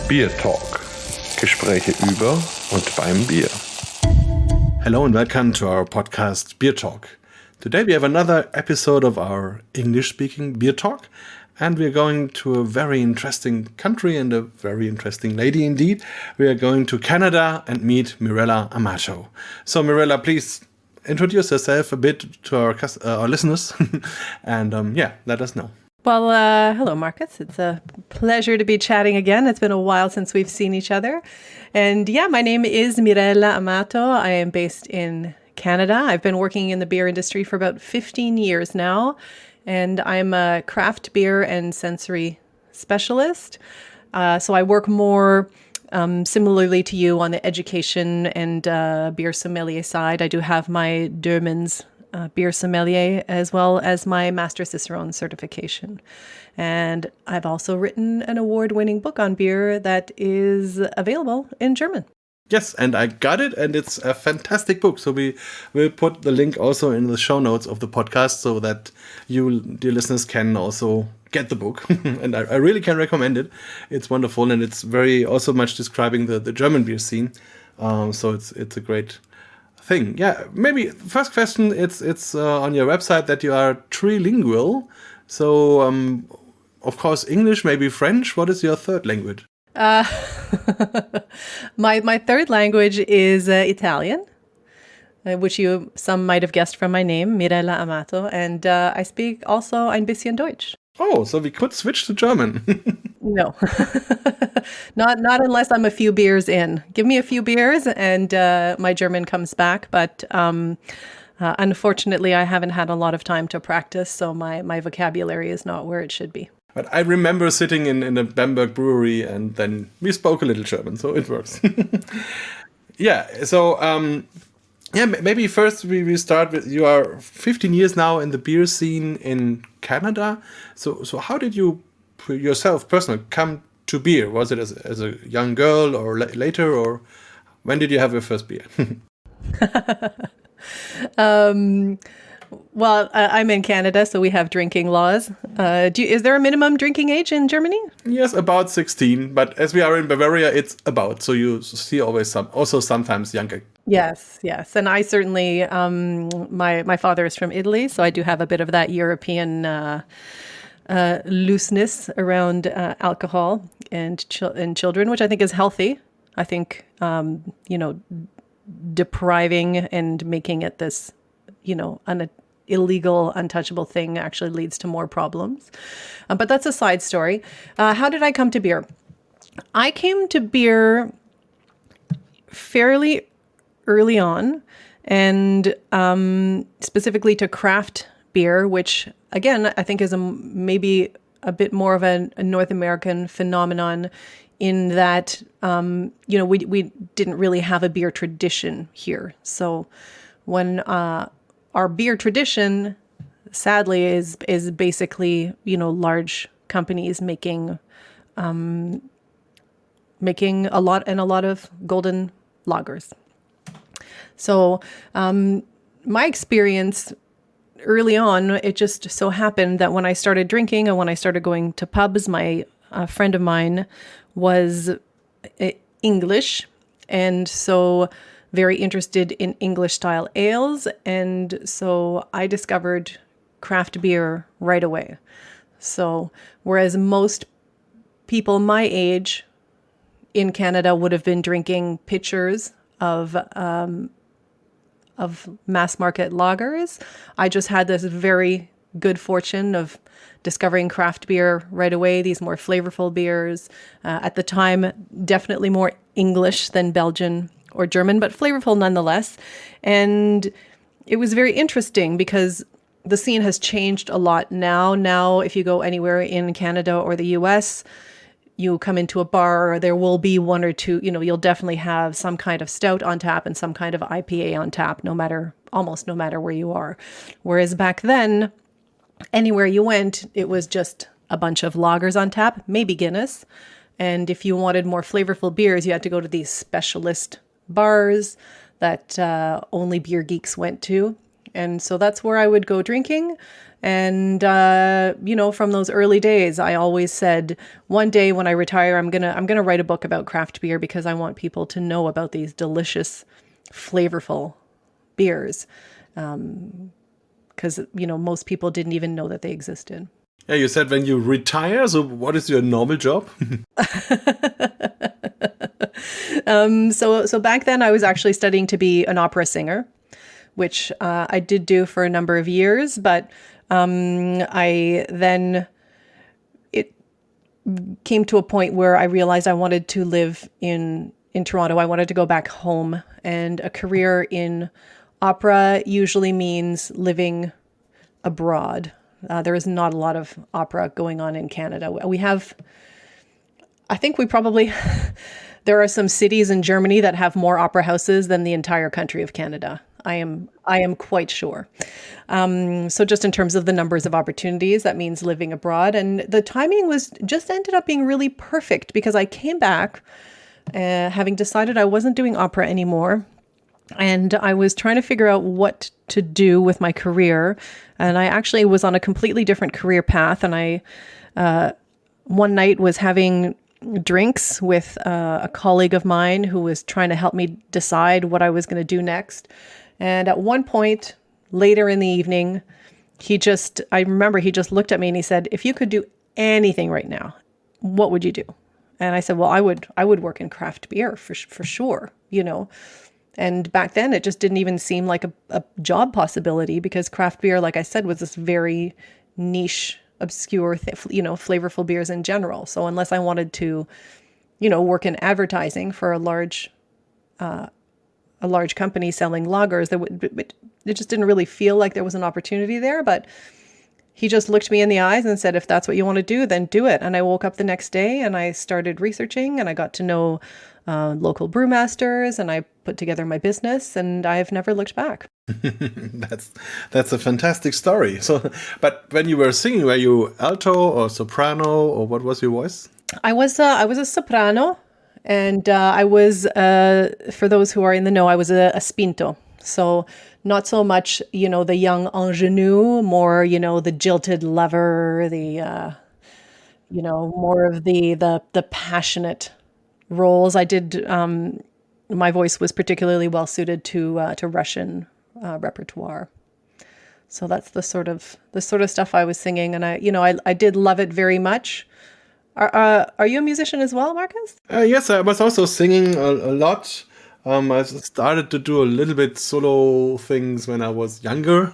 BierTalk. Gespräche über und beim Bier. Hello and welcome to our podcast BierTalk. Today we have another episode of our English-speaking BierTalk, and we're going to a very interesting country and a very interesting lady indeed. We are going to Canada and meet Mirella Amato. So Mirella, please introduce yourself a bit to our listeners and let us know. Well, hello, Marcus. It's a pleasure to be chatting again. It's been a while since we've seen each other. And yeah, my name is Mirella Amato. I am based in Canada. I've been working in the beer industry for about 15 years now, and I'm a craft beer and sensory specialist. So I work more similarly to you on the education and beer sommelier side. I do have my Dermans beer sommelier, as well as my Master Cicerone certification. And I've also written an award-winning book on beer that is available in German. Yes, and I got it, and it's a fantastic book. So we will put the link also in the show notes of the podcast so that you, dear listeners, can also get the book. And I really can recommend it. It's wonderful, and it's very also much describing the German beer scene. So it's a great thing. Yeah, maybe first question, it's on your website that you are trilingual. So of course English, maybe French. What is your third language? My third language is Italian, which some might have guessed from my name, Mirella Amato, and I speak also ein bisschen Deutsch. Oh, so we could switch to German. No, not unless I'm a few beers in. Give me a few beers and my German comes back. But unfortunately, I haven't had a lot of time to practice, so my vocabulary is not where it should be. But I remember sitting in a Bamberg brewery, and then we spoke a little German, so it works. Yeah, so maybe first we start with, you are 15 years now in the beer scene in Canada. So how did you yourself personally come to beer? Was it as a young girl or later, or when did you have your first beer? Well, I'm in Canada, so we have drinking laws. Is there a minimum drinking age in Germany? Yes, about 16. But as we are in Bavaria, it's about. So you see always sometimes younger. Yes. And I certainly, my father is from Italy, so I do have a bit of that European looseness around alcohol and children, which I think is healthy. I think, depriving and making it this, an illegal, untouchable thing actually leads to more problems. But that's a side story. How did I come to beer? I came to beer fairly early on, and specifically to craft beer, which again, I think is maybe a bit more of a North American phenomenon in that, we didn't really have a beer tradition here. So when our beer tradition, sadly, is basically, large companies making a lot of golden lagers. So my experience early on, it just so happened that when I started drinking and when I started going to pubs, my friend of mine was English, and so very interested in English style ales. And so I discovered craft beer right away. So whereas most people my age in Canada would have been drinking pitchers of mass market lagers, I just had this very good fortune of discovering craft beer right away, these more flavorful beers. At the time, definitely more English than Belgian or German, but flavorful nonetheless. And it was very interesting because the scene has changed a lot now. Now, if you go anywhere in Canada or the US, you come into a bar, there will be one or two, you'll definitely have some kind of stout on tap and some kind of IPA on tap, almost no matter where you are. Whereas back then, anywhere you went, it was just a bunch of lagers on tap, maybe Guinness. And if you wanted more flavorful beers, you had to go to these specialist bars that only beer geeks went to. And so that's where I would go drinking. And, from those early days, I always said, one day when I retire, I'm gonna write a book about craft beer because I want people to know about these delicious, flavorful beers. Because, most people didn't even know that they existed. Yeah, you said when you retire, so what is your normal job? So back then I was actually studying to be an opera singer, which I did do for a number of years, but it came to a point where I realized I wanted to live in Toronto. I wanted to go back home, and a career in opera usually means living abroad. There is not a lot of opera going on in Canada. There are some cities in Germany that have more opera houses than the entire country of Canada. I am quite sure. So just in terms of the numbers of opportunities, that means living abroad. And the timing ended up being really perfect because I came back having decided I wasn't doing opera anymore. And I was trying to figure out what to do with my career. And I actually was on a completely different career path. And I, one night, was having drinks with a colleague of mine who was trying to help me decide what I was going to do next. And at one point later in the evening, I remember he just looked at me and he said, "If you could do anything right now, what would you do?" And I said, "Well, I would work in craft beer for sure, And back then it just didn't even seem like a job possibility because craft beer, like I said, was this very niche, obscure, flavorful beers in general. So unless I wanted to, work in advertising for a large company selling lagers, it just didn't really feel like there was an opportunity there. But he just looked me in the eyes and said, "If that's what you want to do, then do it." And I woke up the next day and I started researching and I got to know local brewmasters and I put together my business and I've never looked back. That's a fantastic story. So, but when you were singing, were you alto or soprano or what was your voice? I was a soprano, and I was for those who are in the know, I was a spinto. So not so much, the young ingenue, more, the jilted lover, the more of the passionate roles. I did. My voice was particularly well suited to Russian repertoire. So that's the sort of stuff I was singing, and I did love it very much. Are you a musician as well, Marcus? Yes, I was also singing a lot. I started to do a little bit solo things when I was younger,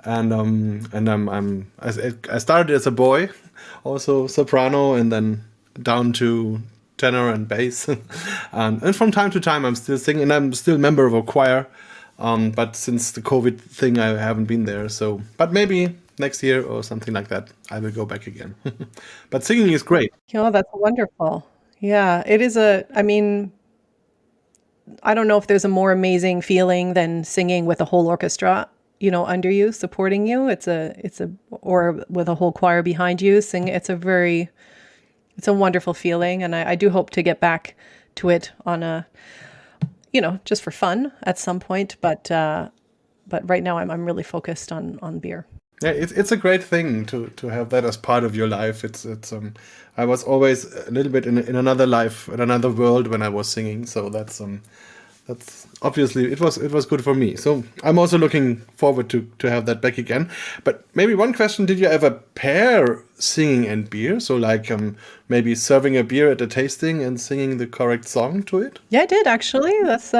I started as a boy, also soprano, and then down to tenor and bass, and from time to time I'm still singing, and I'm still a member of a choir. But since the COVID thing, I haven't been there. So, but maybe next year or something like that, I will go back again. But singing is great. That's wonderful. Yeah, it is I don't know if there's a more amazing feeling than singing with a whole orchestra, under you, supporting you. Or with a whole choir behind you, it's a wonderful feeling. And I do hope to get back to it on just for fun at some point. But right now I'm really focused on beer. Yeah, it's a great thing to have that as part of your life. I was always a little bit in another life, in another world when I was singing. So that's obviously it was good for me. So I'm also looking forward to have that back again. But maybe one question: did you ever pair singing and beer? So like maybe serving a beer at a tasting and singing the correct song to it? Yeah, I did actually. That's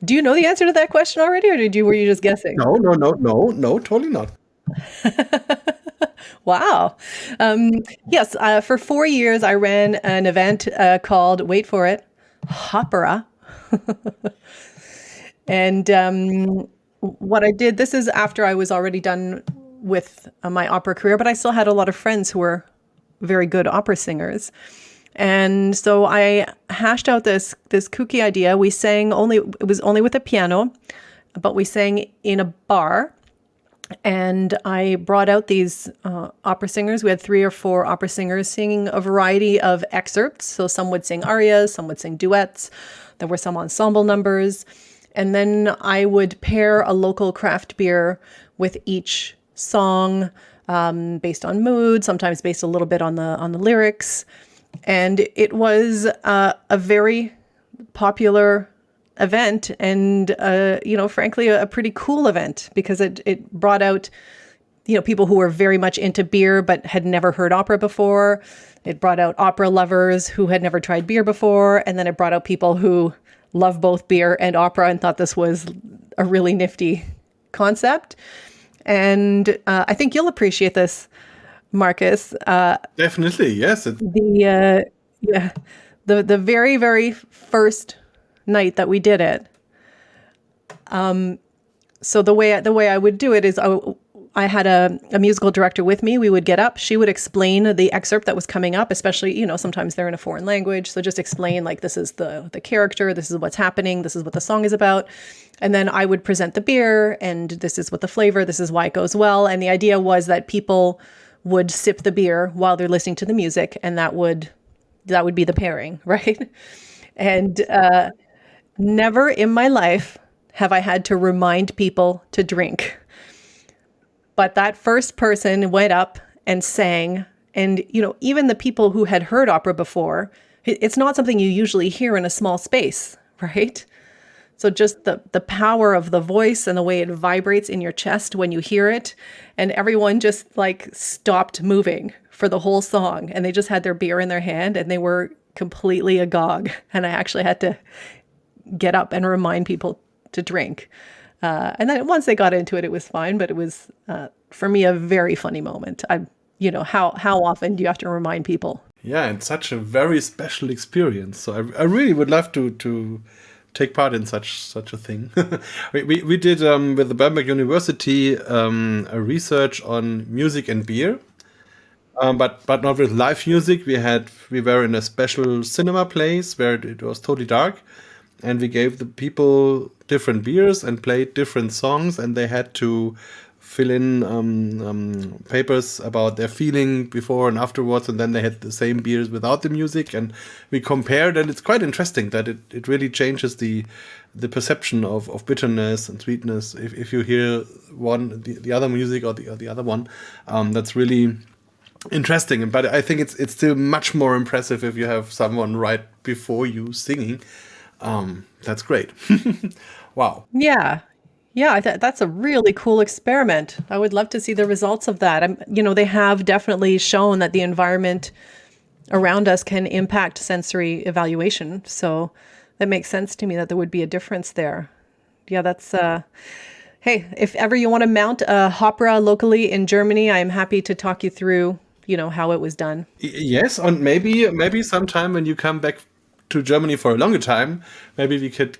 Do you know the answer to that question already, or were you just guessing? No, totally not. Wow. Yes, for 4 years, I ran an event called, wait for it, Hopera. And what I did, this is after I was already done with my opera career, but I still had a lot of friends who were very good opera singers. And so I hashed out this kooky idea. We sang it was only with a piano, but we sang in a bar. And I brought out these opera singers. We had 3 or 4 opera singers singing a variety of excerpts. So some would sing arias, some would sing duets. There were some ensemble numbers. And then I would pair a local craft beer with each song, based on mood, sometimes based a little bit on the lyrics. And it was a very popular event, and frankly, a pretty cool event, because it brought out people who were very much into beer but had never heard opera before. It brought out opera lovers who had never tried beer before, and then it brought out people who love both beer and opera and thought this was a really nifty concept. And I think you'll appreciate this, Marcus. Definitely, yes. The very, very first night that we did it. So the way I would do it is I had a musical director with me. We would get up. She would explain the excerpt that was coming up, especially, sometimes they're in a foreign language. So just explain, like, this is the character, this is what's happening, this is what the song is about. And then I would present the beer, and this is what the flavor, this is why it goes well. And the idea was that people would sip the beer while they're listening to the music, and that would be the pairing, right? And never in my life have I had to remind people to drink. But that first person went up and sang, and even the people who had heard opera before, it's not something you usually hear in a small space, right? So just the power of the voice and the way it vibrates in your chest when you hear it, and everyone just like stopped moving for the whole song, and they just had their beer in their hand and they were completely agog, and I actually had to get up and remind people to drink. And then once they got into it, it was fine, but it was, for me, a very funny moment. How often do you have to remind people? Yeah, and such a very special experience. So I really would love to take part in such a thing. we did with the Birmingham University a research on music and beer, but not with live music. We were in a special cinema place where it was totally dark, and we gave the people different beers and played different songs, and they had to fill in papers about their feeling before and afterwards, and then they had the same beers without the music, and we compared, and it's quite interesting that it really changes the perception of bitterness and sweetness if you hear the other music or the other one. That's really interesting, but I think it's still much more impressive if you have someone right before you singing. That's great. Wow. Yeah. Yeah, that's a really cool experiment. I would love to see the results of that. They have definitely shown that the environment around us can impact sensory evaluation. So that makes sense to me that there would be a difference there. Yeah, that's, hey, if ever you want to mount a Hopera locally in Germany, I'm happy to talk you through, how it was done. Yes, and maybe sometime when you come back to Germany for a longer time, maybe we could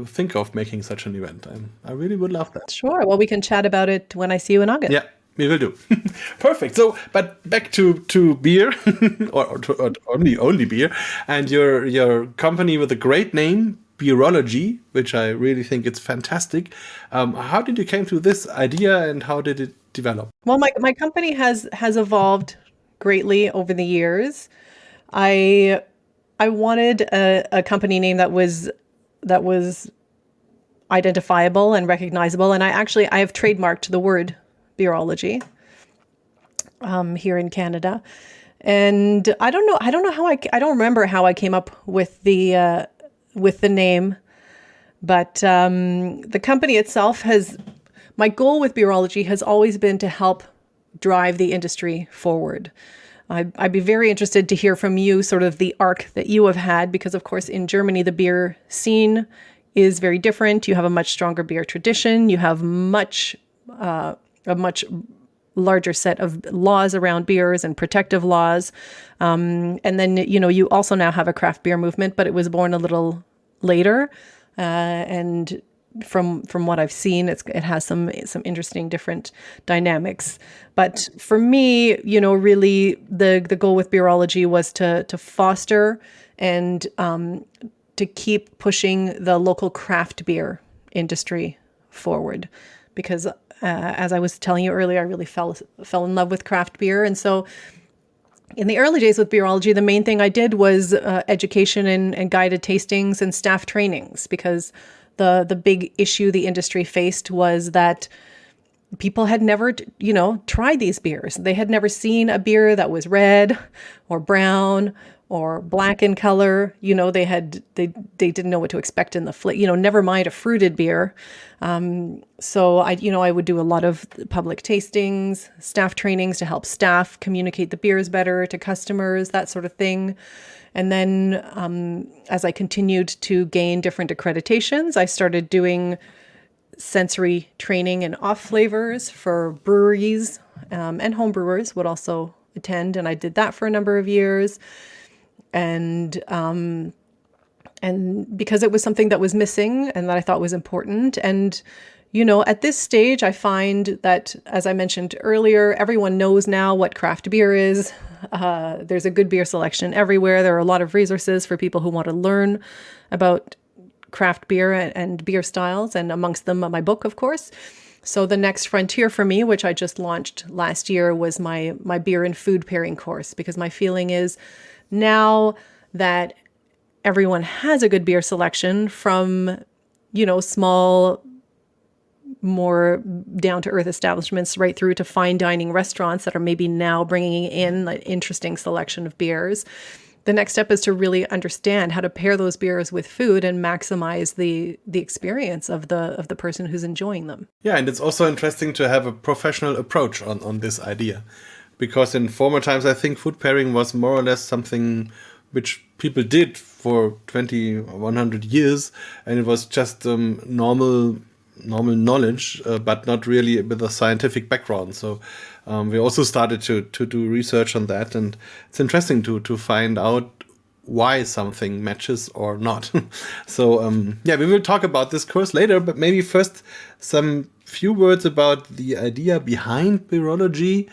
think of making such an event. I really would love that. Sure. Well, we can chat about it when I see you in August. Yeah, we will do. Perfect. So, but back to beer, or only beer, and your company with a great name, Bierology, which I really think it's fantastic. How did you came to this idea, and how did it develop? Well, my company has evolved greatly over the years. I wanted a company name that was identifiable and recognizable, and I have trademarked the word Beerology here in Canada. And I don't know I don't remember how I came up with the name, but the company itself my goal with Beerology has always been to help drive the industry forward. I'd be very interested to hear from you sort of the arc that you have had, because of course in Germany the beer scene is very different. You have a much stronger beer tradition. You have a much larger set of laws around beers and protective laws. And then, you also now have a craft beer movement, but it was born a little later. And from what I've seen, it has some interesting different dynamics. But for me, really the goal with Beerology was to foster and to keep pushing the local craft beer industry forward, because as I was telling you earlier, I really fell in love with craft beer. And so in the early days with Beerology, the main thing I did was education and guided tastings and staff trainings, because the big issue the industry faced was that people had never, tried these beers. They had never seen a beer that was red or brown or black in color. They didn't know what to expect in the flavor, never mind a fruited beer. So I would do a lot of public tastings, staff trainings to help staff communicate the beers better to customers, that sort of thing. And then as I continued to gain different accreditations, I started doing sensory training and off flavors for breweries, and home brewers would also attend. And I did that for a number of years. And because it was something that was missing and that I thought was important. And, at this stage, I find that, as I mentioned earlier, everyone knows now what craft beer is. There's a good beer selection everywhere. There are a lot of resources for people who want to learn about craft beer and beer styles, and amongst them my book, of course. So the next frontier for me, which I just launched last year, was my beer and food pairing course, because my feeling is now that everyone has a good beer selection from, small, more down-to-earth establishments right through to fine dining restaurants that are maybe now bringing in an interesting selection of beers. The next step is to really understand how to pair those beers with food and maximize the experience of the person who's enjoying them. Yeah, and it's also interesting to have a professional approach on this idea. Because in former times, I think food pairing was more or less something which people did for 20 or 100 years. And it was just normal knowledge, but not really with a scientific background. So we also started to do research on that. And it's interesting to find out why something matches or not. So we will talk about this course later, but maybe first some few words about the idea behind Beerology.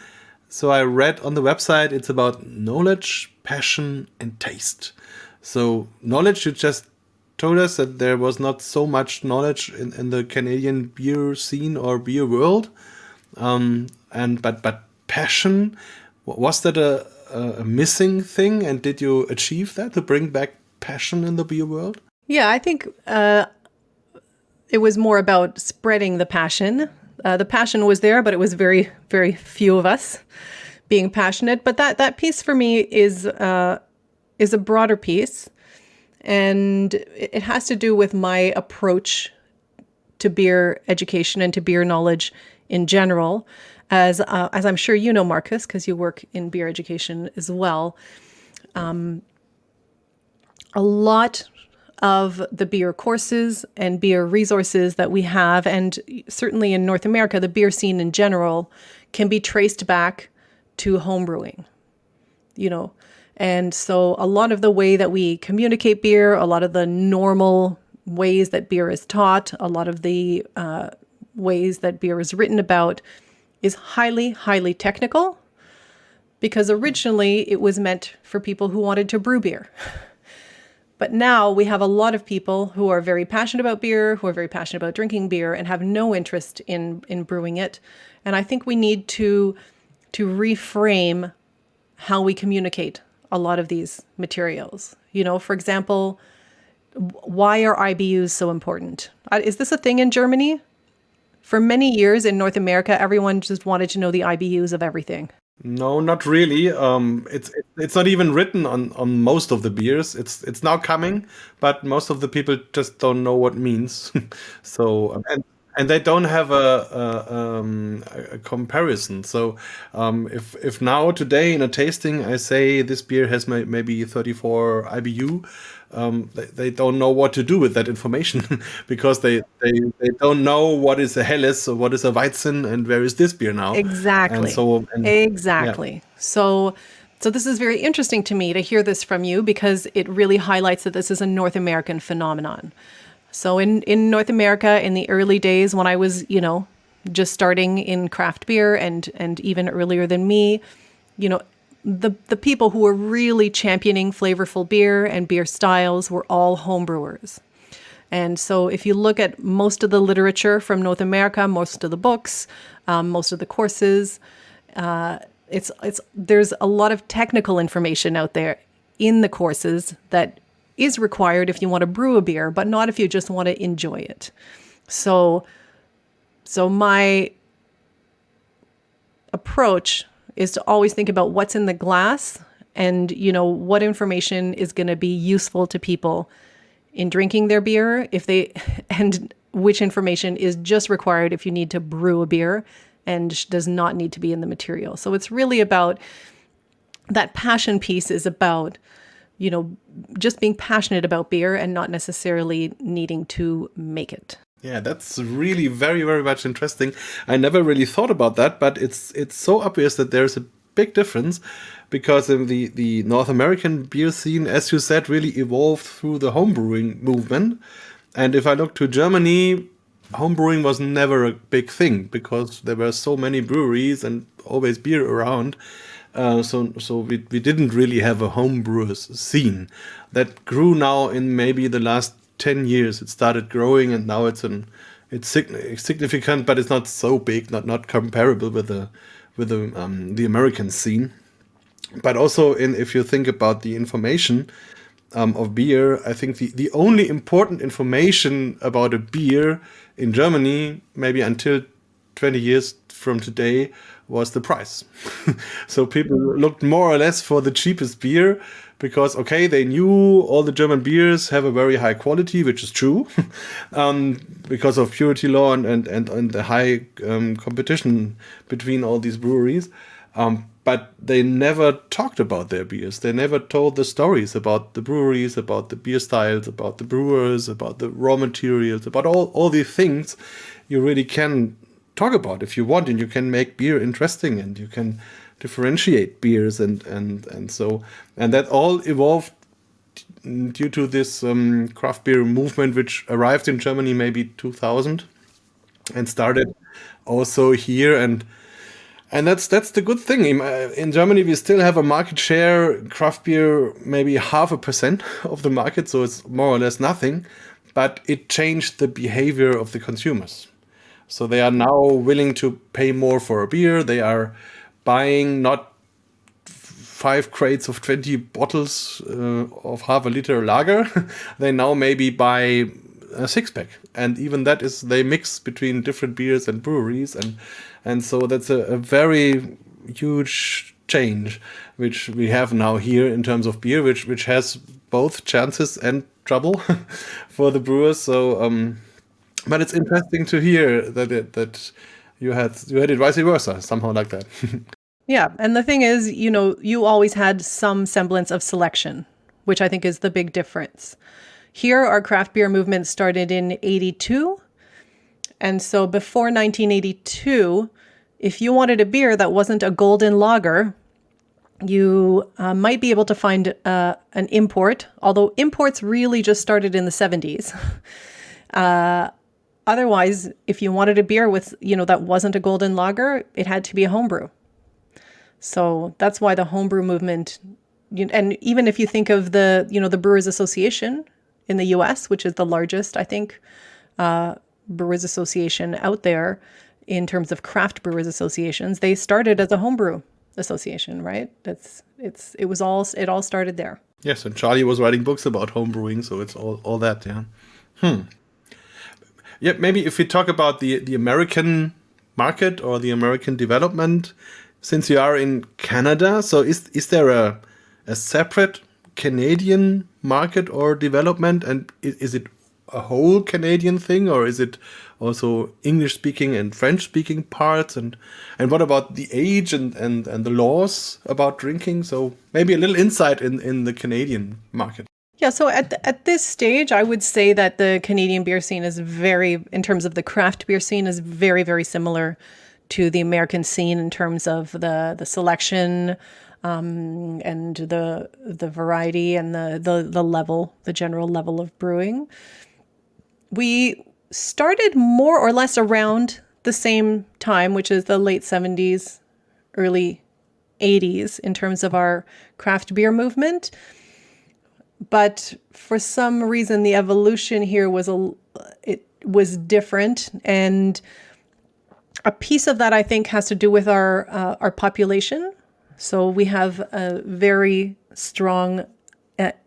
So I read on the website it's about knowledge, passion, and taste. So knowledge, you just told us that there was not so much knowledge in the Canadian beer scene or beer world. But passion, was that a missing thing? And did you achieve that, to bring back passion in the beer world? Yeah, I think it was more about spreading the passion. The passion was there, but it was very, very few of us being passionate. But that piece for me is a broader piece, and it has to do with my approach to beer education and to beer knowledge in general. As I'm sure you know, Marcus, because you work in beer education as well. A lot of the beer courses and beer resources that we have, and certainly in North America, the beer scene in general, can be traced back to homebrewing, And so a lot of the way that we communicate beer, a lot of the normal ways that beer is taught, a lot of the ways that beer is written about is highly, highly technical, because originally it was meant for people who wanted to brew beer. But now we have a lot of people who are very passionate about beer, who are very passionate about drinking beer, and have no interest in brewing it. And I think we need to reframe how we communicate a lot of these materials. For example, why are IBUs so important? Is this a thing in Germany? For many years in North America, everyone just wanted to know the IBUs of everything. No, not really. It's not even written on most of the beers. It's now coming, but most of the people just don't know what it means. So and they don't have a comparison. So if now today in a tasting I say this beer has maybe 34 IBU, they don't know what to do with that information because they don't know what is a Helles or what is a Weizen and where is this beer now. Exactly. Exactly. Yeah. So this is very interesting to me to hear this from you, because it really highlights that this is a North American phenomenon. So in North America, in the early days when I was, just starting in craft beer and even earlier than me, the people who were really championing flavorful beer and beer styles were all homebrewers. And so if you look at most of the literature from North America, most of the books, most of the courses, there's a lot of technical information out there in the courses that is required if you want to brew a beer, but not if you just want to enjoy it. So my approach is to always think about what's in the glass and, what information is going to be useful to people in drinking their beer, and which information is just required if you need to brew a beer and does not need to be in the material. So it's really about that passion piece is about, just being passionate about beer and not necessarily needing to make it. Yeah, that's really very, very much interesting. I never really thought about that, but it's so obvious that there's a big difference, because in the North American beer scene, as you said, really evolved through the homebrewing movement. And if I look to Germany, homebrewing was never a big thing because there were so many breweries and always beer around. So we didn't really have a homebrewers scene that grew now in maybe the last 10 years. It started growing, and now it's significant, but it's not so big, not comparable with the American scene. But also, if you think about the information of beer, I think the only important information about a beer in Germany, maybe until 20 years from today, was the price. So people looked more or less for the cheapest beer because, okay, they knew all the German beers have a very high quality, which is true, because of purity law and the high competition between all these breweries. But they never talked about their beers. They never told the stories about the breweries, about the beer styles, about the brewers, about the raw materials, about all these things you really can talk about if you want, and you can make beer interesting, and you can differentiate beers and that all evolved due to this craft beer movement, which arrived in Germany maybe 2000 and started also here, and that's the good thing. In Germany, we still have a market share, craft beer, maybe 0.5% of the market, so it's more or less nothing, but it changed the behavior of the consumers. So they are now willing to pay more for a beer. They are buying not 5 crates of 20 bottles of half a liter lager. They now maybe buy a 6-pack. And even that is, they mix between different beers and breweries. And so that's a very huge change, which we have now here in terms of beer, which has both chances and trouble for the brewers. So, but it's interesting to hear that you had it vice versa, somehow like that. Yeah, and the thing is, you always had some semblance of selection, which I think is the big difference. Here, our craft beer movement started in 82. And so before 1982, if you wanted a beer that wasn't a golden lager, you might be able to find an import, although imports really just started in the 70s. Otherwise, if you wanted a beer with, that wasn't a golden lager, it had to be a homebrew. So that's why the homebrew movement, and even if you think of the Brewers Association in the US, which is the largest, I think, Brewers Association out there in terms of craft brewers associations, they started as a homebrew association, right? It all started there. Yes, and Charlie was writing books about homebrewing, so it's all that, yeah. Yeah, maybe if we talk about the American market or the American development, since you are in Canada, so is there a separate Canadian market or development, and is it a whole Canadian thing, or is it also English-speaking and French-speaking parts, and what about the age and the laws about drinking? So maybe a little insight in the Canadian market. Yeah, so at this stage, I would say that the Canadian beer scene is in terms of the craft beer scene, is very, very similar to the American scene in terms of the selection and the variety and the level, the general level of brewing. We started more or less around the same time, which is the late 70s, early 80s in terms of our craft beer movement. But for some reason, the evolution here was different, and a piece of that I think has to do with our population. So we have a very strong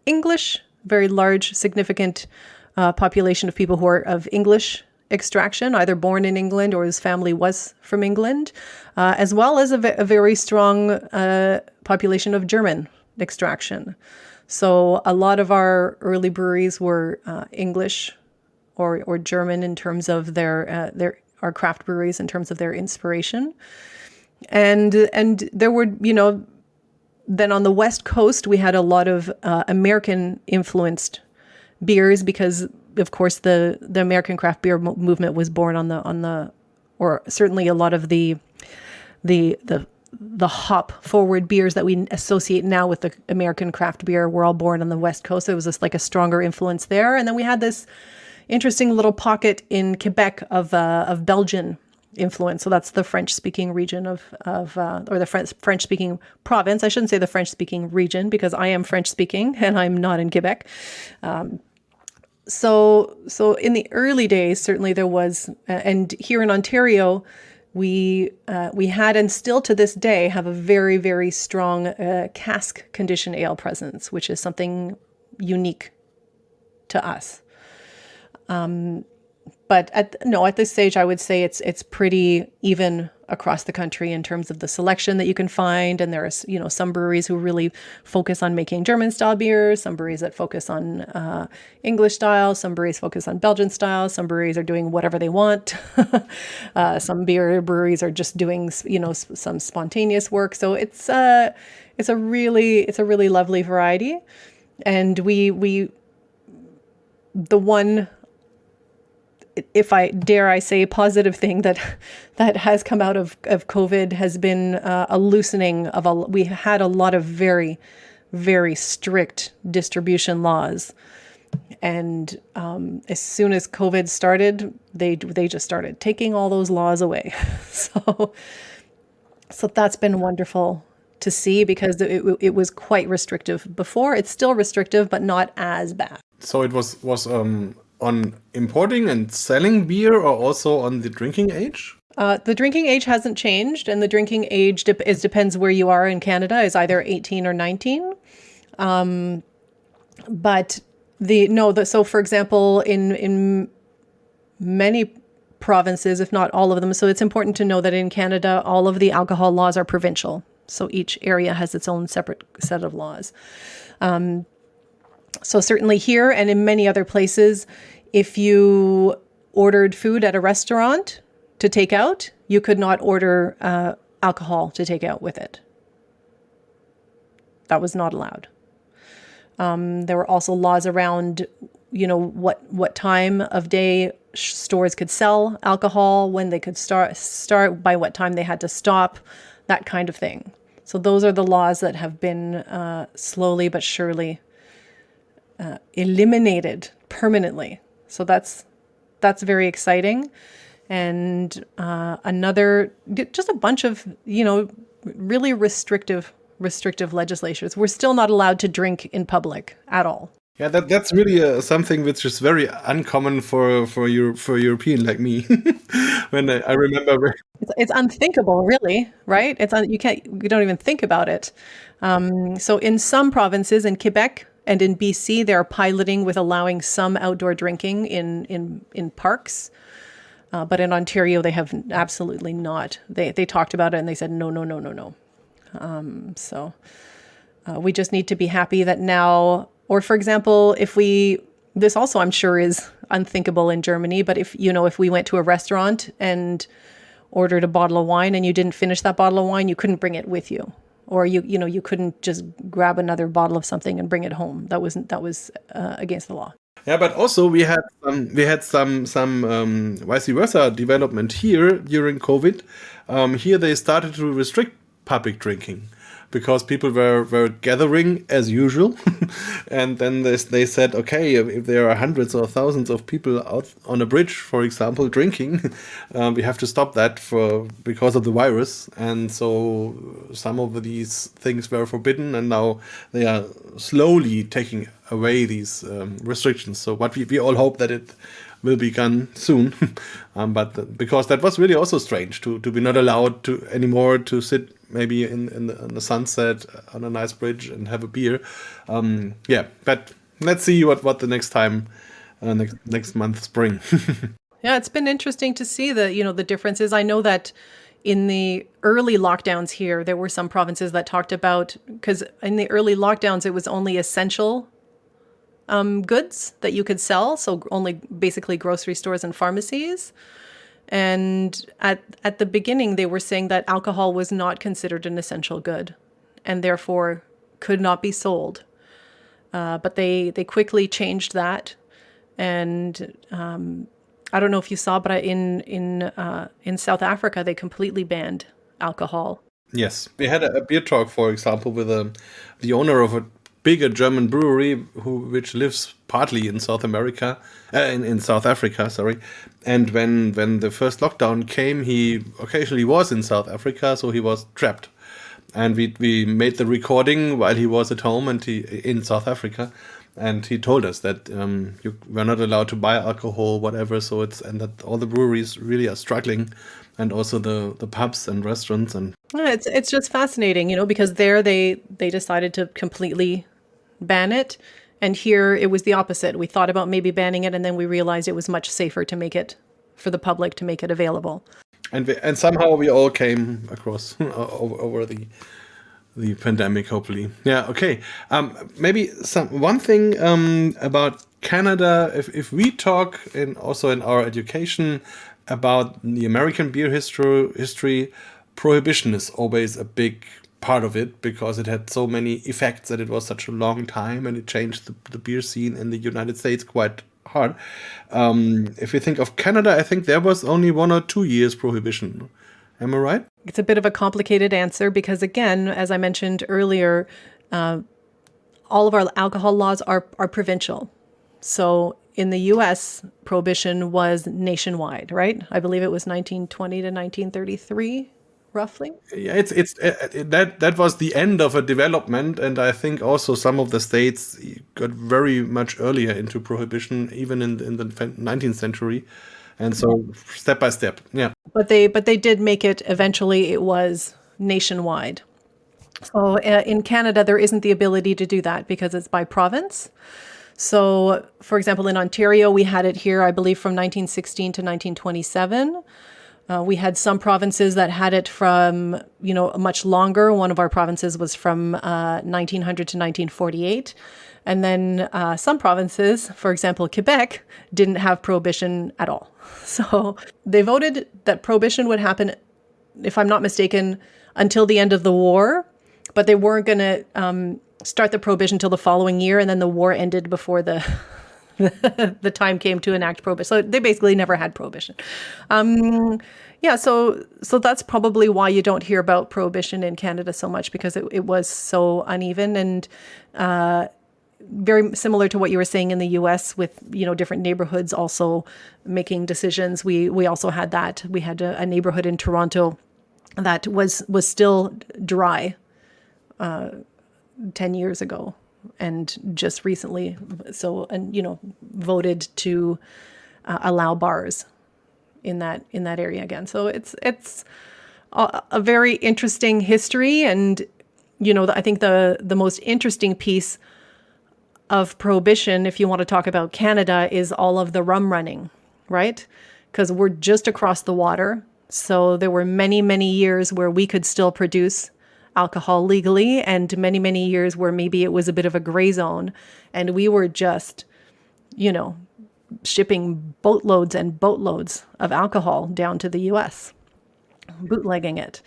English, very large, significant population of people who are of English extraction, either born in England or his family was from England, as well as a very strong population of German extraction. So a lot of our early breweries were English or German in terms of our craft breweries in terms of their inspiration. And there were, then on the West Coast, we had a lot of American influenced beers because, of course, the American craft beer movement was born or certainly a lot of the hop forward beers that we associate now with the American craft beer were all born on the West Coast. So it was just like a stronger influence there. And then we had this interesting little pocket in Quebec of Belgian influence. So that's the French-speaking region or the French-speaking province. I shouldn't say the French-speaking region because I am French-speaking and I'm not in Quebec. So in the early days, certainly there was, and here in Ontario, we had and still to this day have a very, very strong cask conditioned ale presence, which is something unique to us. But at this stage, I would say it's pretty even across the country in terms of the selection that you can find. And there are, some breweries who really focus on making German style beers, some breweries that focus on English style, some breweries focus on Belgian style, some breweries are doing whatever they want. Some beer breweries are just doing, some spontaneous work. So it's a really lovely variety. And the one, if I dare say, positive thing that has come out of COVID has been a loosening we had a lot of very, very strict distribution laws. And as soon as COVID started, they just started taking all those laws away. So that's been wonderful to see because it was quite restrictive before. It's still restrictive, but not as bad. So it was on importing and selling beer or also on the drinking age? The drinking age hasn't changed, and the drinking age depends where you are in Canada, is either 18 or 19. But so for example, in many provinces, if not all of them, so it's important to know that in Canada, all of the alcohol laws are provincial. So each area has its own separate set of laws. So certainly here and in many other places, if you ordered food at a restaurant to take out, you could not order alcohol to take out with it. That was not allowed. There were also laws around, what time of day stores could sell alcohol, when they could start, by what time they had to stop, that kind of thing. So those are the laws that have been slowly but surely eliminated permanently. So that's very exciting. And just a bunch of, really restrictive legislatures. We're still not allowed to drink in public at all. Yeah, that's really something which is very uncommon for European like me. When I remember, it's unthinkable, really, right? You don't even think about it. So in some provinces, in Quebec and in BC, they're piloting with allowing some outdoor drinking in parks. But in Ontario, they have absolutely not. They talked about it and they said, no. So we just need to be happy that now, or for example, this also I'm sure is unthinkable in Germany, but if we went to a restaurant and ordered a bottle of wine and you didn't finish that bottle of wine, you couldn't bring it with you. Or you couldn't just grab another bottle of something and bring it home. That was against the law. Yeah, but also we had some vice versa development here during COVID. Here they started to restrict public drinking because people were gathering as usual, and then they said, okay, if there are hundreds or thousands of people out on a bridge, for example, drinking, we have to stop that because of the virus. And so some of these things were forbidden, and now they are slowly taking away these restrictions. So what we all hope that it will be gone soon, but because that was really also strange to be not allowed to anymore to sit maybe in the sunset on a nice bridge and have a beer. But let's see what the next time next month spring. Yeah, it's been interesting to see the differences. I know that in the early lockdowns here, there were some provinces that talked about, because in the early lockdowns, it was only essential goods that you could sell. So only basically grocery stores and pharmacies. And at the beginning, they were saying that alcohol was not considered an essential good and therefore could not be sold. But they quickly changed that. And I don't know if you saw, but in South Africa, they completely banned alcohol. Yes, we had a beer talk, for example, with the owner of a bigger German brewery which lives partly in South America, in South Africa, sorry. And when the first lockdown came, he occasionally was in South Africa, so he was trapped. And we made the recording while he was at home and in South Africa, and he told us that you were not allowed to buy alcohol, whatever. So and that all the breweries really are struggling, and also the pubs and restaurants. And Yeah, it's just fascinating, because there they decided to completely ban it, and here it was the opposite. We thought about maybe banning it, and then we realized it was much safer to make it for the public to make it available. and somehow we all came across over the pandemic, hopefully. Yeah, okay. Maybe one thing about Canada, if we talk also in our education about the American beer history, Prohibition is always a big part of it because it had so many effects that it was such a long time and it changed the beer scene in the United States quite hard. If you think of Canada, I think there was only 1 or 2 years Prohibition. Am I right? It's a bit of a complicated answer because, again, as I mentioned earlier, all of our alcohol laws are provincial. So in the U.S., Prohibition was nationwide, right? I believe it was 1920 to 1933, roughly. Yeah, it's that was the end of a development, and I think also some of the states got very much earlier into Prohibition, even in the 19th century, and so step by step. Yeah. But they did make it eventually. It was nationwide. So in Canada, there isn't the ability to do that because it's by province. So, for example, in Ontario, we had it here, I believe, from 1916 to 1927. We had some provinces that had it from, much longer. One of our provinces was from 1900 to 1948. And then some provinces, for example, Quebec, didn't have prohibition at all. So they voted that prohibition would happen, if I'm not mistaken, until the end of the war, but they weren't going to start the prohibition until the following year, and then the war ended before the the time came to enact prohibition. So they basically never had prohibition. Yeah, so that's probably why you don't hear about prohibition in Canada so much, because it was so uneven and very similar to what you were saying in the U.S. with different neighborhoods also making decisions. We also had that. We had a neighborhood in Toronto that was still dry 10 years ago, and just recently voted to allow bars in that area again. So it's a very interesting history, and I think the most interesting piece of Prohibition, if you want to talk about Canada, is all of the rum running, right? Because we're just across the water. So there were many, many years where we could still produce alcohol legally, and many, many years where maybe it was a bit of a gray zone. And we were just, shipping boatloads and boatloads of alcohol down to the US, bootlegging it.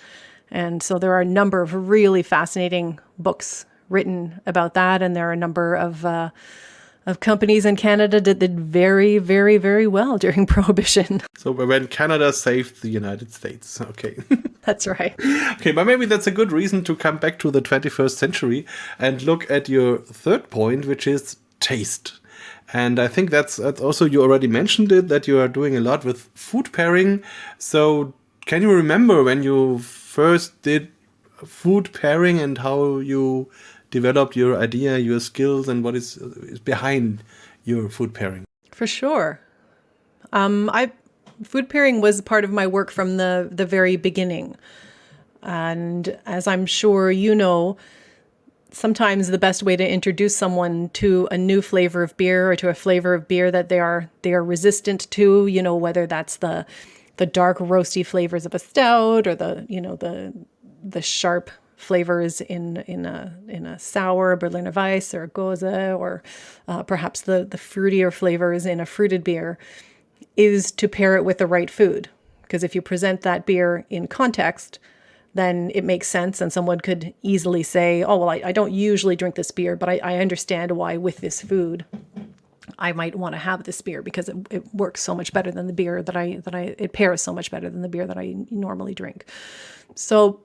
And so there are a number of really fascinating books written about that, and there are a number of companies in Canada that did very, very, very well during Prohibition. So when Canada saved the United States, okay. That's right. Okay, but maybe that's a good reason to come back to the 21st century and look at your third point, which is taste. And I think that's also, you already mentioned it, that you are doing a lot with food pairing. So can you remember when you first did food pairing and how you developed your idea, your skills, and what is behind your food pairing? For sure. Food pairing was part of my work from the very beginning. And as I'm sure you know, sometimes the best way to introduce someone to a new flavor of beer or to a flavor of beer that they are resistant to, whether that's the dark roasty flavors of a stout or the sharp flavors in a sour Berliner Weiss or a Gose, or perhaps the fruitier flavors in a fruited beer, is to pair it with the right food. Because if you present that beer in context, then it makes sense, and someone could easily say, oh, well, I don't usually drink this beer, but I understand why with this food I might want to have this beer, because it works so much better than the beer it pairs so much better than the beer that I normally drink. So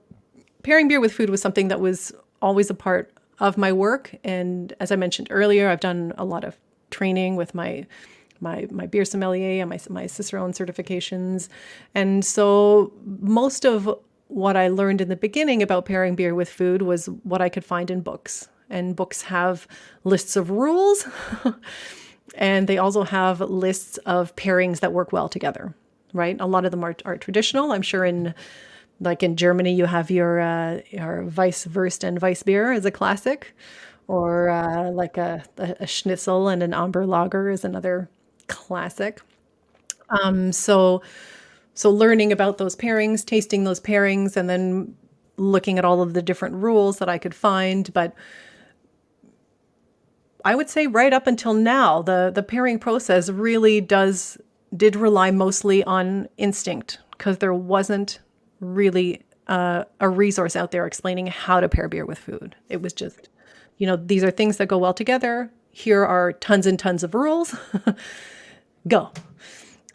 pairing beer with food was something that was always a part of my work. And as I mentioned earlier, I've done a lot of training with my beer sommelier and my Cicerone certifications. And so most of what I learned in the beginning about pairing beer with food was what I could find in books. And books have lists of rules, and they also have lists of pairings that work well together, right? A lot of them are traditional. I'm sure in Germany, you have your Weisswurst and Weissbier as a classic, or like a Schnitzel and an Amber Lager is another classic. So learning about those pairings, tasting those pairings, and then looking at all of the different rules that I could find. But I would say right up until now, the pairing process really did rely mostly on instinct, because there wasn't really a resource out there explaining how to pair beer with food. It was just, these are things that go well together. Here are tons and tons of rules. Go.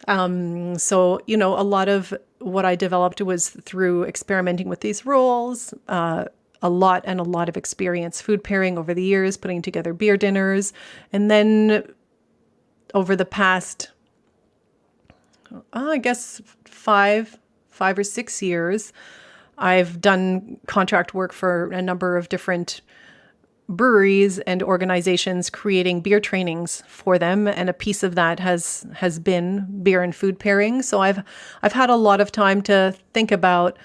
So, a lot of what I developed was through experimenting with these rules, a lot of experience food pairing over the years, putting together beer dinners. And then over the past, I guess, 5 or 6 years, I've done contract work for a number of different breweries and organizations, creating beer trainings for them, and a piece of that has been beer and food pairing. So I've had a lot of time to think about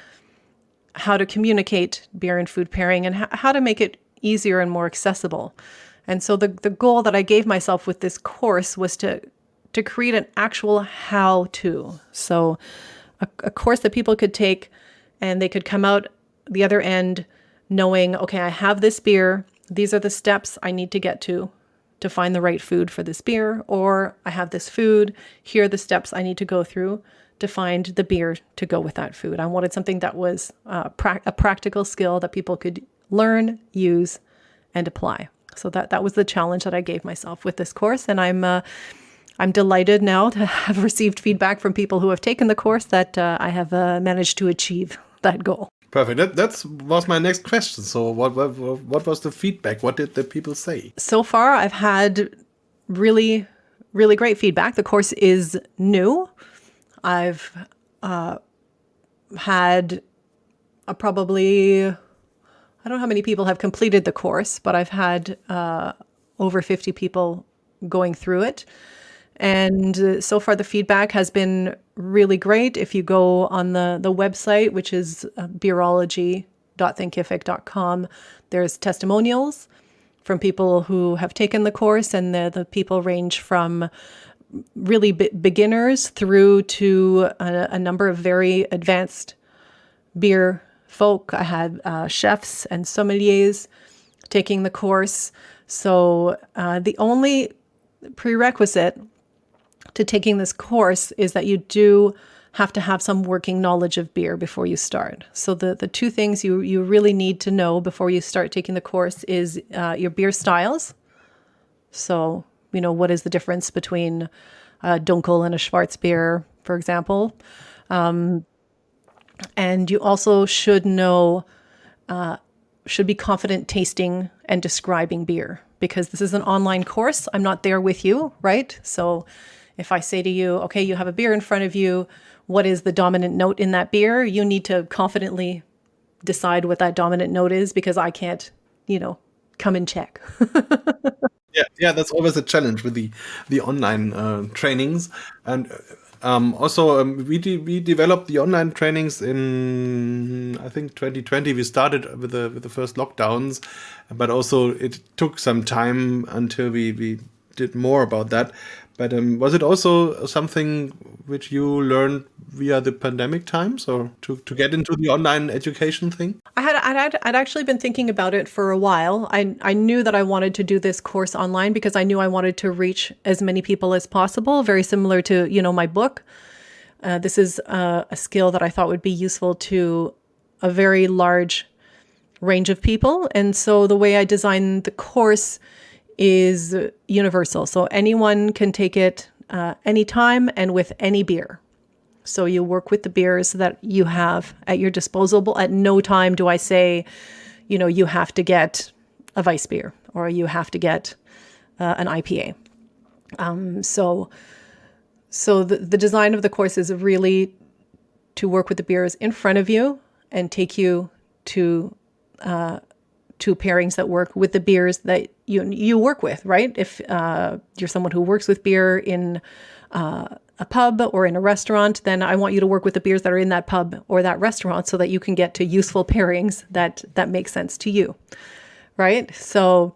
how to communicate beer and food pairing, and how to make it easier and more accessible. And so the goal that I gave myself with this course was to create an actual how-to. So a course that people could take, and they could come out the other end knowing, okay, I have this beer. These are the steps I need to get to find the right food for this beer. Or I have this food. Here are the steps I need to go through to find the beer to go with that food. I wanted something that was a practical skill that people could learn, use, and apply. So that was the challenge that I gave myself with this course. And I'm delighted now to have received feedback from people who have taken the course that I have managed to achieve that goal. Perfect. That was my next question. So what was the feedback? What did the people say? So far, I've had really, really great feedback. The course is new. I've had probably, I don't know how many people have completed the course, but I've had over 50 people going through it. And so far, the feedback has been really great. If you go on the website, which is Beerology.thinkific.com, there's testimonials from people who have taken the course, and the people range from really beginners through to a number of very advanced beer folk. I had chefs and sommeliers taking the course. So the only prerequisite to taking this course is that you do have to have some working knowledge of beer before you start. So the two things you really need to know before you start taking the course is your beer styles. So, what is the difference between a Dunkel and a Schwarzbier, for example. And you also should be confident tasting and describing beer, because this is an online course. I'm not there with you, right? So if I say to you, okay, you have a beer in front of you, what is the dominant note in that beer? You need to confidently decide what that dominant note is, because I can't, come and check. Yeah, that's always a challenge with the online trainings. And We developed the online trainings in, I think, 2020. We started with the first lockdowns, but also it took some time until we did more about that. But was it also something which you learned via the pandemic times, or to get into the online education thing? I'd actually been thinking about it for a while. I knew that I wanted to do this course online because I knew I wanted to reach as many people as possible, very similar to, my book. This is a skill that I thought would be useful to a very large range of people. And so the way I designed the course is universal. So anyone can take it anytime and with any beer. So you work with the beers that you have at your disposal. At no time do I say, you have to get a Weiss beer or you have to get an IPA. So the design of the course is really to work with the beers in front of you and take you to pairings that work with the beers that you work with, right? If you're someone who works with beer in a pub or in a restaurant, then I want you to work with the beers that are in that pub or that restaurant so that you can get to useful pairings that make sense to you, right? So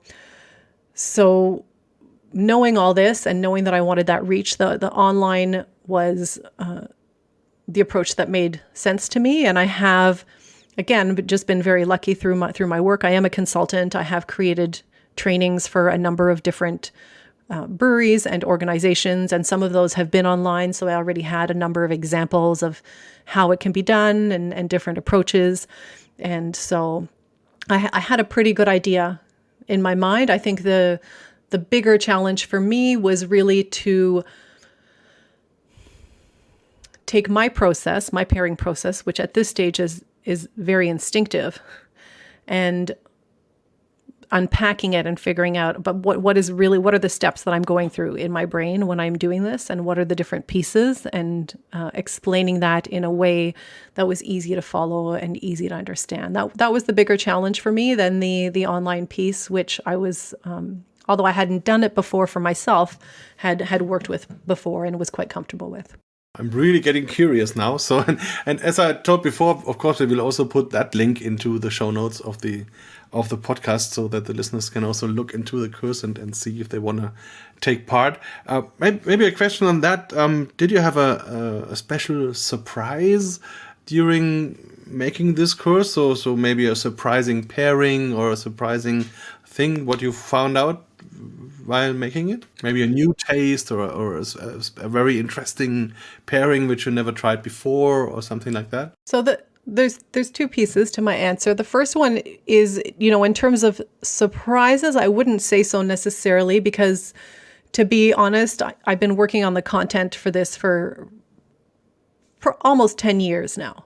knowing all this and knowing that I wanted that reach, the online was the approach that made sense to me. And I have, again, just been very lucky through my work. I am a consultant. I have created trainings for a number of different breweries and organizations, and some of those have been online. So I already had a number of examples of how it can be done and different approaches. And so I had a pretty good idea in my mind. I think the bigger challenge for me was really to take my process, my pairing process, which at this stage is very instinctive, and unpacking it and figuring out, but what are the steps that I'm going through in my brain when I'm doing this, and what are the different pieces, and explaining that in a way that was easy to follow and easy to understand. That was the bigger challenge for me than the online piece, which I was, although I hadn't done it before for myself, had worked with before and was quite comfortable with. I'm really getting curious now. So, and as I told before, of course, we will also put that link into the show notes of the podcast so that the listeners can also look into the course and see if they want to take part. Maybe a question on that. Did you have a special surprise during making this course? So maybe a surprising pairing or a surprising thing, what you found out while making it? Maybe a new taste or a very interesting pairing which you never tried before or something like that? So there's two pieces to my answer. The first one is, in terms of surprises, I wouldn't say so necessarily, because to be honest, I've been working on the content for this for almost 10 years now.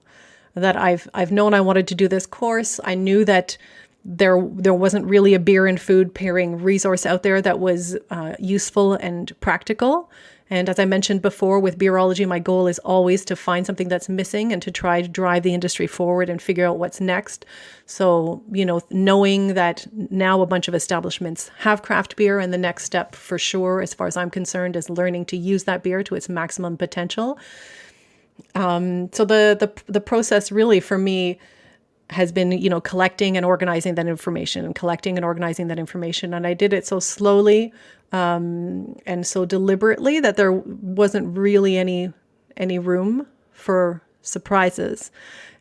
That I've known I wanted to do this course. I knew that there wasn't really a beer and food pairing resource out there that was useful and practical. And as I mentioned before, with Beerology, my goal is always to find something that's missing and to try to drive the industry forward and figure out what's next. So, knowing that now a bunch of establishments have craft beer, and the next step for sure, as far as I'm concerned, is learning to use that beer to its maximum potential. So the process really for me has been, collecting and organizing that information and I did it so slowly and so deliberately that there wasn't really any room for surprises.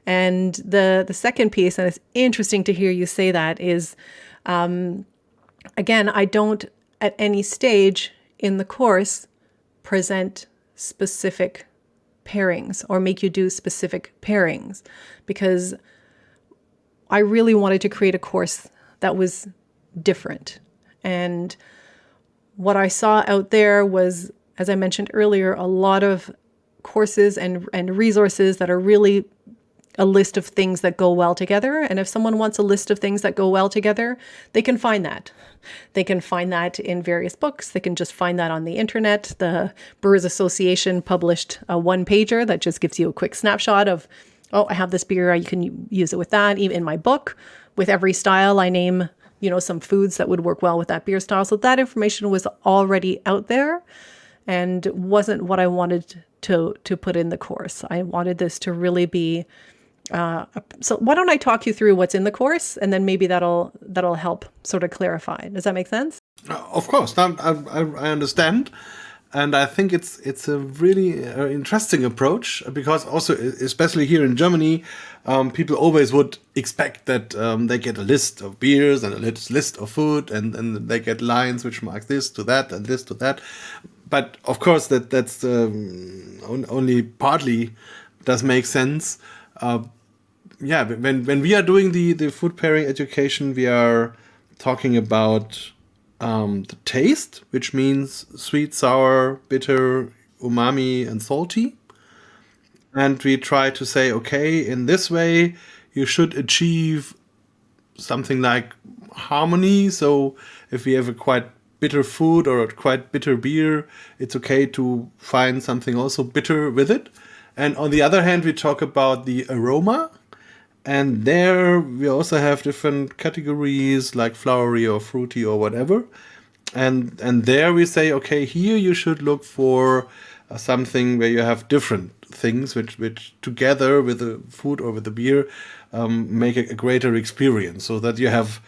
And the second piece, and it's interesting to hear you say that, is again, I don't at any stage in the course present specific pairings or make you do specific pairings, because I really wanted to create a course that was different. And what I saw out there was, as I mentioned earlier, a lot of courses and resources that are really a list of things that go well together. And if someone wants a list of things that go well together, they can find that. They can find that in various books. They can just find that on the internet. The Brewers Association published a one-pager that just gives you a quick snapshot of, oh, I have this beer, you can use it with that. Even in my book, with every style, I name, some foods that would work well with that beer style. So that information was already out there. and wasn't what I wanted to put in the course. I wanted this to really be. So why don't I talk you through what's in the course, and then maybe that'll help sort of clarify. Does that make sense? Of course, I understand, and I think it's a really interesting approach, because also, especially here in Germany, people always would expect that they get a list of beers and a list of food, and they get lines which mark this to that and this to that. But of course, that's only partly does make sense. Yeah, when we are doing the food pairing education, we are talking about the taste, which means sweet, sour, bitter, umami, and salty. And we try to say, okay, in this way, you should achieve something like harmony. So if we have a quite bitter food or a quite bitter beer, it's okay to find something also bitter with it. And on the other hand, we talk about the aroma. And there we also have different categories like flowery or fruity or whatever. And there we say, okay, here you should look for something where you have different things which together with the food or with the beer make a greater experience, so that you have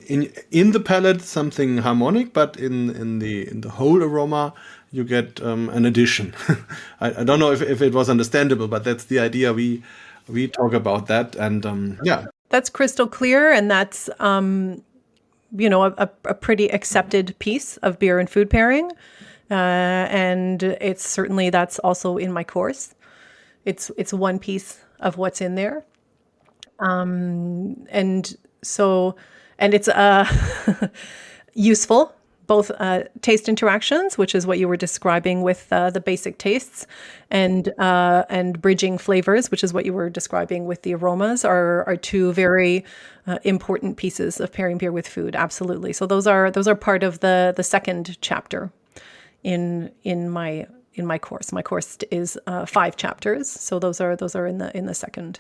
in the palate something harmonic, but in the whole aroma you get an addition. I don't know if it was understandable, but that's the idea. We talk about that, and yeah. That's crystal clear, and that's a pretty accepted piece of beer and food pairing, and it's certainly that's also in my course. It's one piece of what's in there, and it's useful. Both taste interactions, which is what you were describing with the basic tastes, and bridging flavors, which is what you were describing with the aromas, are two very important pieces of pairing beer with food. Absolutely. So those are part of the second chapter in my course. My course is 5 chapters, so those are in the second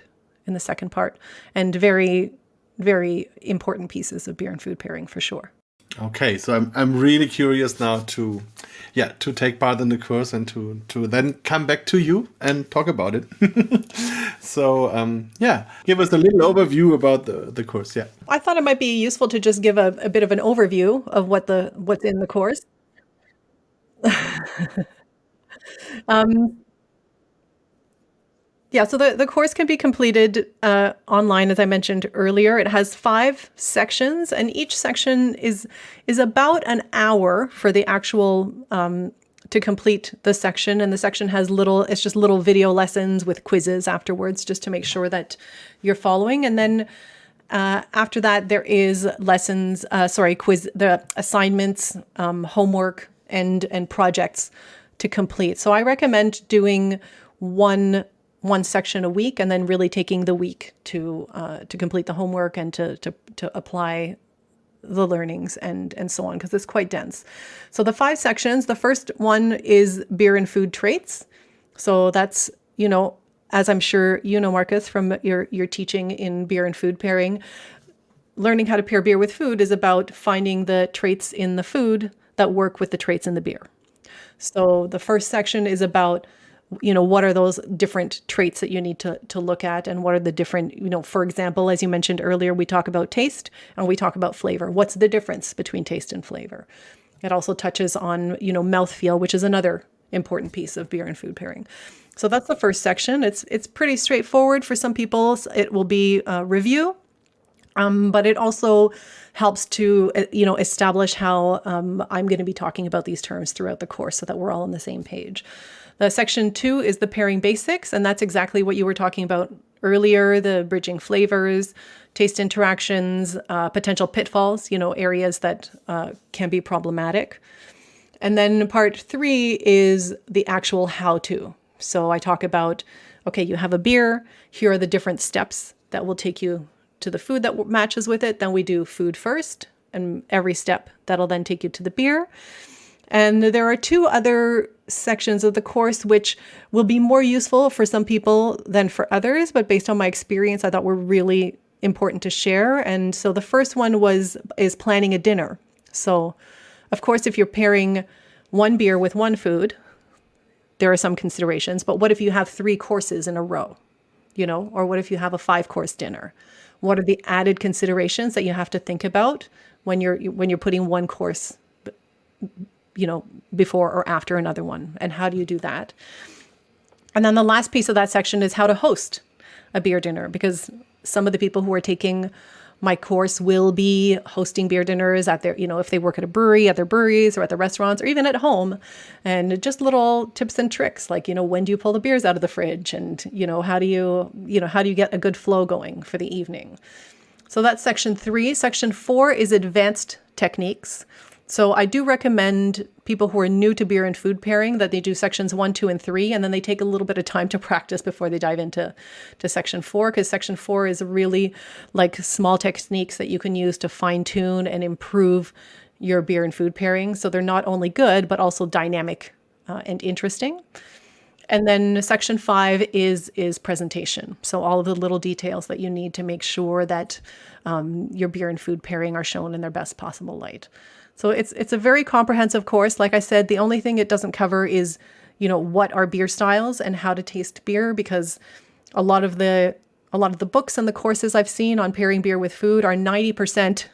part, and very, very important pieces of beer and food pairing for sure. Okay, so I'm really curious now to take part in the course and to then come back to you and talk about it. So give us a little overview about the course. Yeah, I thought it might be useful to just give a bit of an overview of what's in the course. Yeah, so the course can be completed online, as I mentioned earlier. It has 5 sections, and each section is about an hour for the actual to complete the section. And the section has it's just little video lessons with quizzes afterwards, just to make sure that you're following. And then after that, there is the assignments, homework, and projects to complete. So I recommend doing one section a week, and then really taking the week to complete the homework and to apply the learnings and so on, because it's quite dense. So the 5 sections, the first one is beer and food traits. So that's, as I'm sure Marcus, from your teaching in beer and food pairing, learning how to pair beer with food is about finding the traits in the food that work with the traits in the beer. So the first section is about what are those different traits that you need to look at, and what are the different, for example, as you mentioned earlier, we talk about taste and we talk about flavor. What's the difference between taste and flavor? It also touches on, mouthfeel, which is another important piece of beer and food pairing. So that's the first section. It's pretty straightforward. For some people, it will be a review, but it also helps to, establish how I'm going to be talking about these terms throughout the course, so that we're all on the same page. The section 2 is the pairing basics, and that's exactly what you were talking about earlier, the bridging flavors, taste interactions, potential pitfalls, areas that can be problematic. And then part 3 is the actual how-to. So I talk about, okay, you have a beer, here are the different steps that will take you to the food that matches with it. Then we do food first, and every step that'll then take you to the beer. And there are 2 other sections of the course which will be more useful for some people than for others, but based on my experience, I thought were really important to share. And so the first one is planning a dinner. So, of course, if you're pairing one beer with one food, there are some considerations. But what if you have 3 courses in a row, or what if you have a 5-course dinner? What are the added considerations that you have to think about when you're putting one course, before or after another one? And how do you do that? And then the last piece of that section is how to host a beer dinner, because some of the people who are taking my course will be hosting beer dinners at their, if they work at a brewery, at their breweries or at the restaurants or even at home. And just little tips and tricks like, when do you pull the beers out of the fridge? And, how do you get a good flow going for the evening? So that's section 3. Section 4 is advanced techniques. So I do recommend people who are new to beer and food pairing that they do sections 1, 2, and 3, and then they take a little bit of time to practice before they dive into section 4, because section 4 is really like small techniques that you can use to fine tune and improve your beer and food pairing. So they're not only good, but also dynamic and interesting. And then section 5 is presentation. So all of the little details that you need to make sure that your beer and food pairing are shown in their best possible light. So it's a very comprehensive course. Like I said, the only thing it doesn't cover is, what are beer styles and how to taste beer, because a lot of the books and the courses I've seen on pairing beer with food are 90%,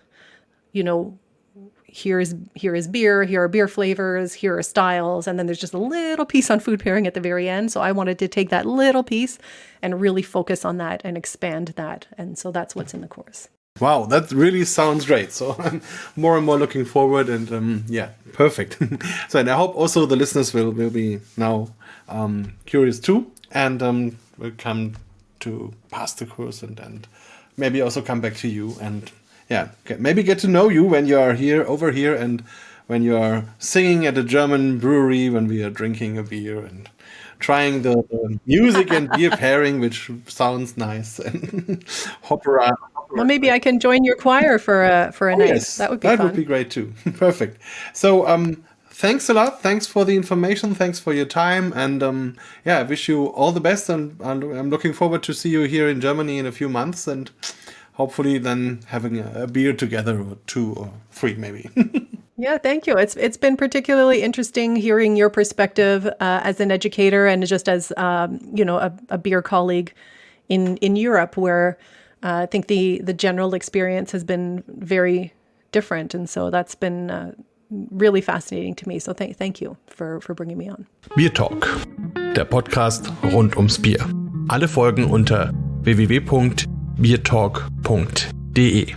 here is beer, here are beer flavors, here are styles, and then there's just a little piece on food pairing at the very end. So I wanted to take that little piece and really focus on that and expand that. And so that's what's in the course. Wow, that really sounds great. So I'm more and more looking forward, and perfect. So, and I hope also the listeners will be now curious too, and will come to pass the course and maybe also come back to you and maybe get to know you when you are over here, and when you are singing at a German brewery, when we are drinking a beer and trying the music and beer pairing, which sounds nice, and opera. Well, maybe I can join your choir for a night. Yes, that would be fun. That would be great too. Perfect. So thanks a lot. Thanks for the information. Thanks for your time. And I wish you all the best. And I'm looking forward to see you here in Germany in a few months, and hopefully then having a beer together, or 2 or 3 maybe. Yeah, thank you. It's been particularly interesting hearing your perspective as an educator and just as a beer colleague in Europe, where I think the general experience has been very different, and so that's been really fascinating to me. So thank you for bringing me on. BierTalk, der Podcast rund ums Bier. Alle Folgen unter www.biertalk.de.